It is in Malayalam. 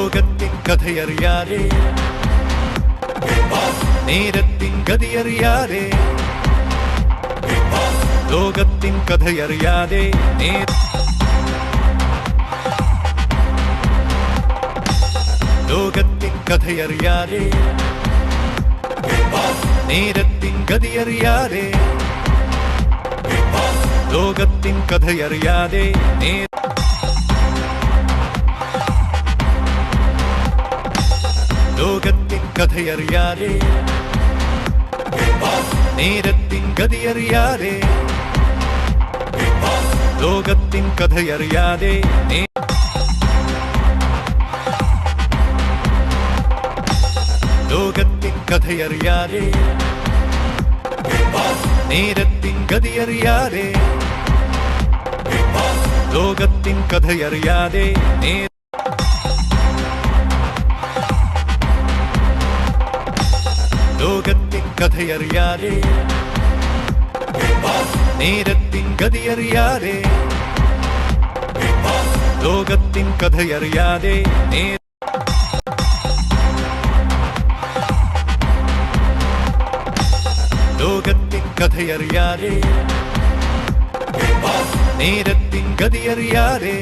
ലോകത്തിൻ കഥയറിയാതെ നേരത്തിൻ ഗതിയറിയാതെ ലോകത്തിൻ കഥയറിയാതെ ലോകത്തിൻ കഥയറിയാതെ നേരത്തിൻ ഗതിയറിയാതെ ലോകത്തിൻ കഥയറിയാതെ ലോകത്തിൻ കഥയറിയാതെ നേരത്തിൻ ഗതിയറിയാതെ ലോകത്തിൻ കഥയറിയാതെ ലോകത്തിൻ കഥയറിയാതെ നേരത്തിൻ ഗതിയറിയാതെ ലോകത്തിൻ കഥയറിയാതെ ലോകത്തിൻ കഥയറിയാതെ നേരത്തിൻ ഗതിയറിയാതെ ലോകത്തിൻ കഥയറിയാതെ ലോകത്തിൻ കഥയറിയാതെ നേരത്തിൻ ഗതിയറിയാതെ